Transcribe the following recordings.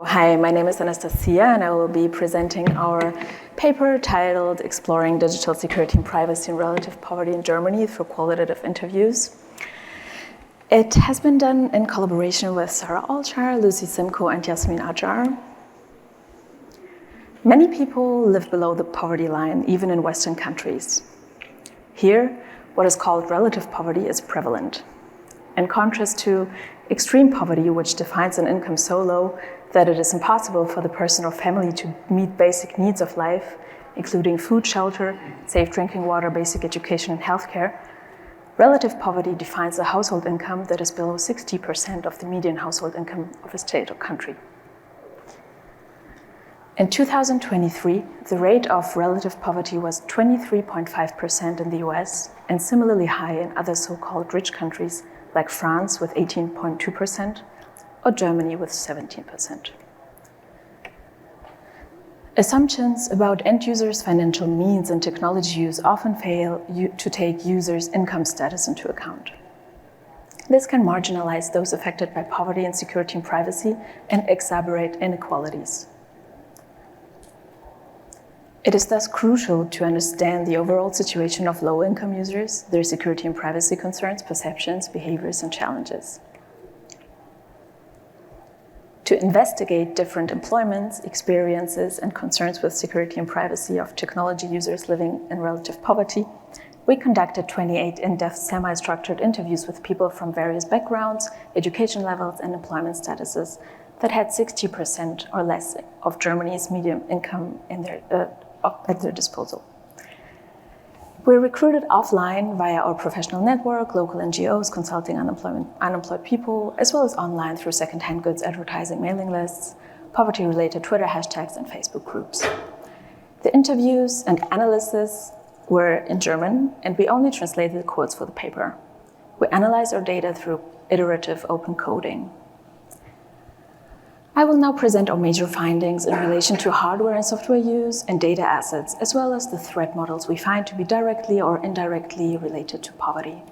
Hi, my name is Anastassija and I will be presenting our paper titled Exploring Digital Security and Privacy in Relative Poverty in Germany through Qualitative Interviews. It has been done in collaboration with Sara, Olschar, Simko, and Yasemin, Acar. Many people live below the poverty line, even in Western countries. Here, what is called relative poverty is prevalent. In contrast to extreme poverty, which defines an income so low that it is impossible for the person or family to meet basic needs of life, including food, shelter, safe drinking water, basic education, and healthcare, relative poverty defines a household income that is below 60% of the median household income of a state or country. In 2023, the rate of relative poverty was 23.5% in the US and similarly high in other so-called rich countries like France with 18.2% or Germany with 17%. Assumptions about end users' financial means and technology use often fail to take users' income status into account. This can marginalize those affected by poverty, insecurity, and privacy and exacerbate inequalities. It is thus crucial to understand the overall situation of low-income users, their security and privacy concerns, perceptions, behaviors, and challenges. To investigate different employments, experiences, and concerns with security and privacy of technology users living in relative poverty, we conducted 28 in-depth semi-structured interviews with people from various backgrounds, education levels, and employment statuses that had 60% or less of Germany's median income at their disposal. We recruited offline via our professional network, local NGOs consulting unemployed people, as well as online through second-hand goods advertising mailing lists, poverty-related Twitter hashtags, and Facebook groups. The interviews and analysis were in German, and we only translated the quotes for the paper. We analyzed our data through iterative open coding. I will now present our major findings in relation to hardware and software use and data assets, as well as the threat models we find to be directly or indirectly related to poverty.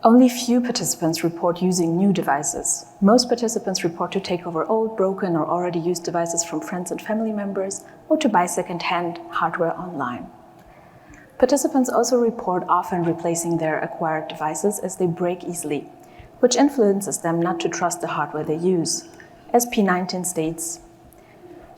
Only few participants report using new devices. Most participants report to take over old, broken, or already used devices from friends and family members, or to buy second-hand hardware online. Participants also report often replacing their acquired devices as they break easily, which influences them not to trust the hardware they use. As P19 states,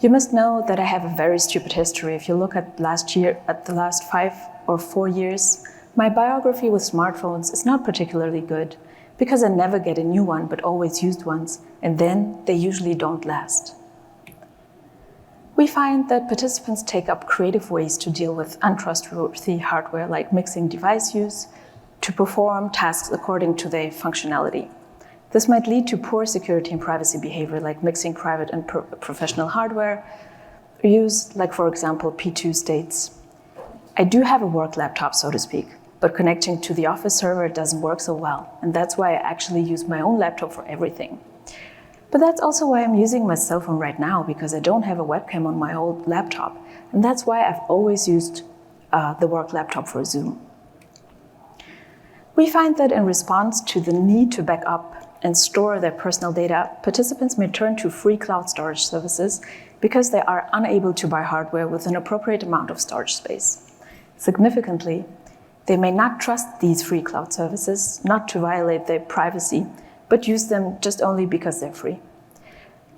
"You must know that I have a very stupid history. If you look at the last 5 or 4 years, my biography with smartphones is not particularly good because I never get a new one but always used ones, and then they usually don't last." We find that participants take up creative ways to deal with untrustworthy hardware, like mixing device use, to perform tasks according to their functionality. This might lead to poor security and privacy behavior, like mixing private and professional hardware use, like for example, P2 states, "I do have a work laptop, so to speak, but connecting to the office server doesn't work so well, and that's why I actually use my own laptop for everything. But that's also why I'm using my cell phone right now, because I don't have a webcam on my old laptop, and that's why I've always used the work laptop for Zoom." We find that in response to the need to back up and store their personal data, participants may turn to free cloud storage services because they are unable to buy hardware with an appropriate amount of storage space. Significantly, they may not trust these free cloud services, not to violate their privacy, but use them just only because they're free.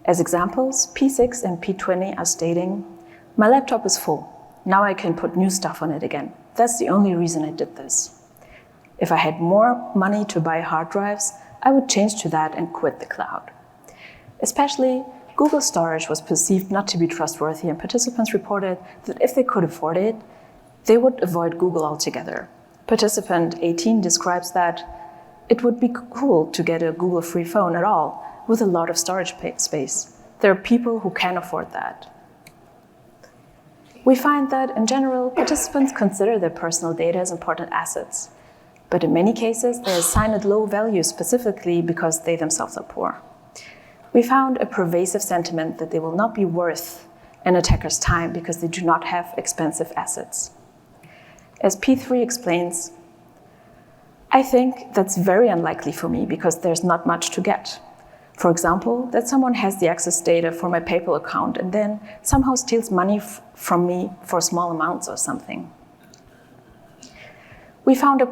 As examples, P6 and P20 are stating, "My laptop is full. Now I can put new stuff on it again. That's the only reason I did this. If I had more money to buy hard drives, I would change to that and quit the cloud." Especially, Google storage was perceived not to be trustworthy, and participants reported that if they could afford it, they would avoid Google altogether. Participant 18 describes that it would be cool to get a Google free phone at all with a lot of storage space. There are people who can afford that. We find that, in general, participants consider their personal data as important assets. But in many cases, they assign it low value specifically because they themselves are poor. We found a pervasive sentiment that they will not be worth an attacker's time because they do not have expensive assets. As P3 explains, "I think that's very unlikely for me because there's not much to get. For example, that someone has the access data for my PayPal account and then somehow steals money from me for small amounts or something. We found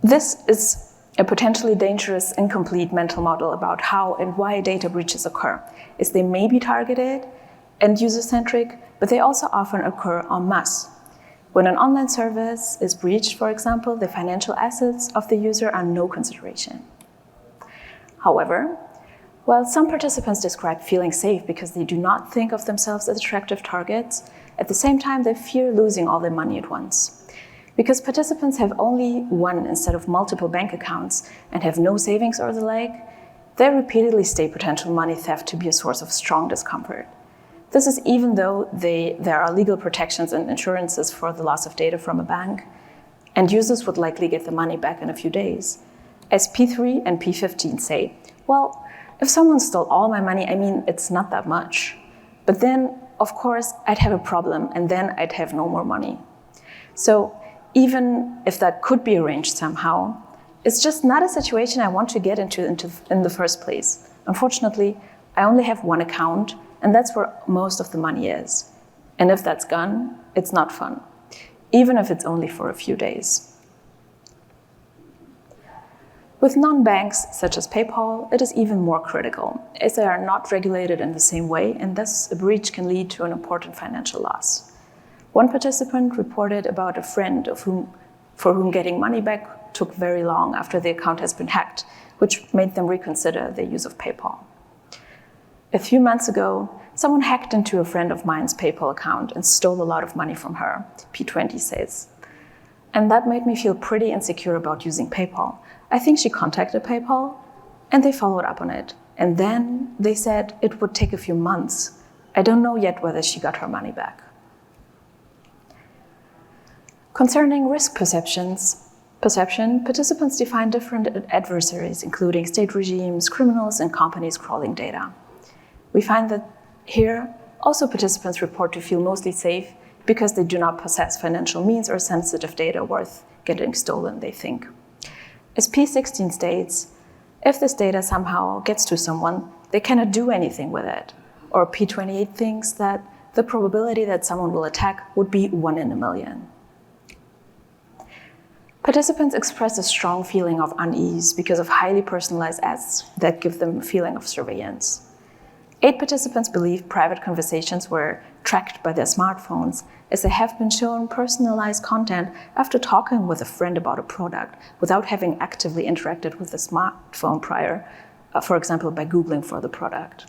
This is a potentially dangerous, incomplete mental model about how and why data breaches occur, as they may be targeted and user-centric, but they also often occur en masse. When an online service is breached, for example, the financial assets of the user are no consideration. However, while some participants describe feeling safe because they do not think of themselves as attractive targets, at the same time they fear losing all their money at once. Because participants have only one instead of multiple bank accounts and have no savings or the like, they repeatedly state potential money theft to be a source of strong discomfort. This is even though there are legal protections and insurances for the loss of data from a bank, and users would likely get the money back in a few days. As P3 and P15 say, well, if someone stole all my money, I mean, it's not that much. But then, of course, I'd have a problem, and then I'd have no more money. So even if that could be arranged somehow, it's just not a situation I want to get into in the first place. Unfortunately, I only have one account, and that's where most of the money is. And if that's gone, it's not fun, even if it's only for a few days. With non-banks, such as PayPal, it is even more critical, as they are not regulated in the same way, and thus a breach can lead to an important financial loss. One participant reported about a friend for whom getting money back took very long after the account has been hacked, which made them reconsider their use of PayPal. A few months ago, someone hacked into a friend of mine's PayPal account and stole a lot of money from her, P20 says. And that made me feel pretty insecure about using PayPal. I think she contacted PayPal and they followed up on it. And then they said it would take a few months. I don't know yet whether she got her money back. Concerning risk perception, participants define different adversaries, including state regimes, criminals, and companies crawling data. We find that here, also participants report to feel mostly safe because they do not possess financial means or sensitive data worth getting stolen, they think. As P16 states, if this data somehow gets to someone, they cannot do anything with it. Or P28 thinks that the probability that someone will attack would be 1 in a million. Participants express a strong feeling of unease because of highly personalized ads that give them a feeling of surveillance. 8 participants believe private conversations were tracked by their smartphones, as they have been shown personalized content after talking with a friend about a product without having actively interacted with the smartphone prior, for example, by Googling for the product.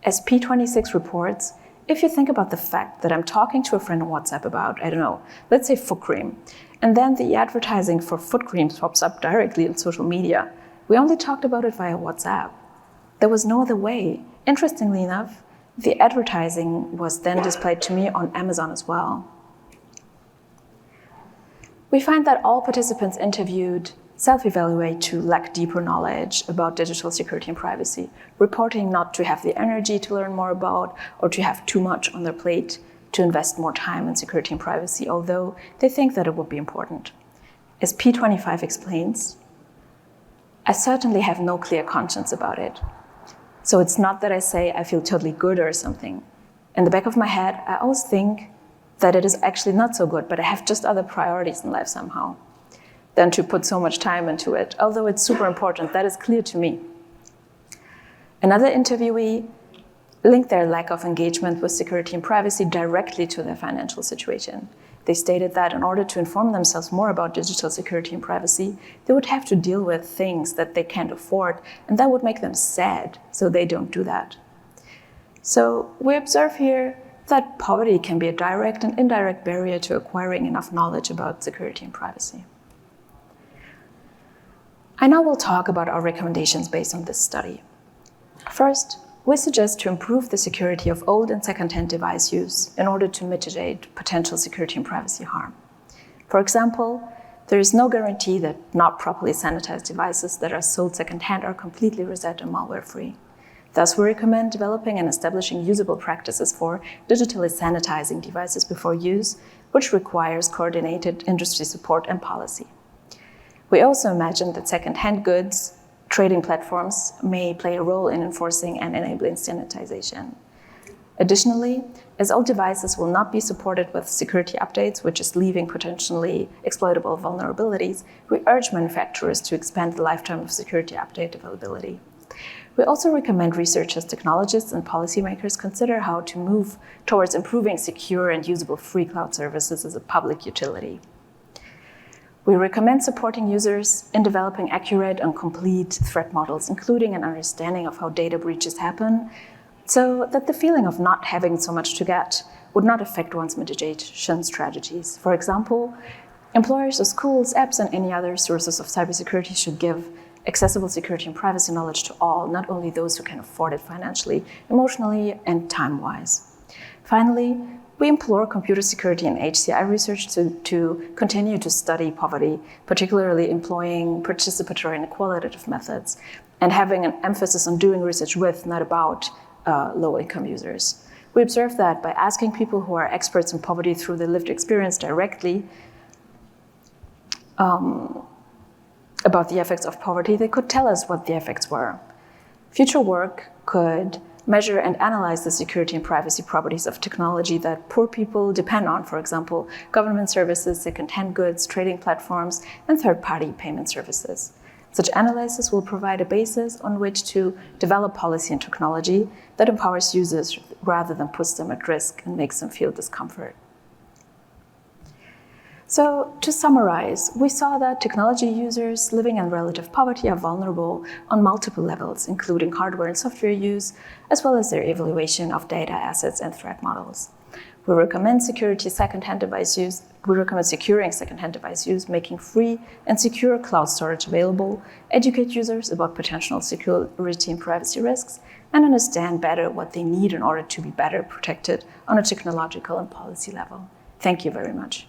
As P26 reports, if you think about the fact that I'm talking to a friend on WhatsApp about, I don't know, let's say foot cream, and then the advertising for foot cream pops up directly on social media, we only talked about it via WhatsApp. There was no other way. Interestingly enough, the advertising was then displayed to me on Amazon as well. We find that all participants interviewed self-evaluate to lack deeper knowledge about digital security and privacy, reporting not to have the energy to learn more about or to have too much on their plate to invest more time in security and privacy, although they think that it would be important. As P25 explains, I certainly have no clear conscience about it. So it's not that I say I feel totally good or something. In the back of my head, I always think that it is actually not so good, but I have just other priorities in life somehow than to put so much time into it, although it's super important. That is clear to me. Another interviewee linked their lack of engagement with security and privacy directly to their financial situation. They stated that in order to inform themselves more about digital security and privacy, they would have to deal with things that they can't afford, and that would make them sad, so they don't do that. So we observe here that poverty can be a direct and indirect barrier to acquiring enough knowledge about security and privacy. I now will talk about our recommendations based on this study. First, we suggest to improve the security of old and second-hand device use in order to mitigate potential security and privacy harm. For example, there is no guarantee that not properly sanitized devices that are sold second-hand are completely reset and malware-free. Thus, we recommend developing and establishing usable practices for digitally sanitizing devices before use, which requires coordinated industry support and policy. We also imagine that second-hand goods trading platforms may play a role in enforcing and enabling standardization. Additionally, as all devices will not be supported with security updates, which is leaving potentially exploitable vulnerabilities, we urge manufacturers to expand the lifetime of security update availability. We also recommend researchers, technologists, and policymakers consider how to move towards improving secure and usable free cloud services as a public utility. We recommend supporting users in developing accurate and complete threat models, including an understanding of how data breaches happen, so that the feeling of not having so much to get would not affect one's mitigation strategies. For example, employers or schools, apps, and any other sources of cybersecurity should give accessible security and privacy knowledge to all, not only those who can afford it financially, emotionally, and time-wise. Finally, we implore computer security and HCI research to continue to study poverty, particularly employing participatory and qualitative methods, and having an emphasis on doing research with, not about, low-income users. We observe that by asking people who are experts in poverty through their lived experience directly about the effects of poverty, they could tell us what the effects were. Future work could measure and analyze the security and privacy properties of technology that poor people depend on, for example, government services, second-hand goods, trading platforms, and third-party payment services. Such analysis will provide a basis on which to develop policy and technology that empowers users rather than puts them at risk and makes them feel discomfort. So, to summarize, we saw that technology users living in relative poverty are vulnerable on multiple levels, including hardware and software use, as well as their evaluation of data, assets, and threat models. We recommend securing second-hand device use, making free and secure cloud storage available, educate users about potential security and privacy risks, and understand better what they need in order to be better protected on a technological and policy level. Thank you very much.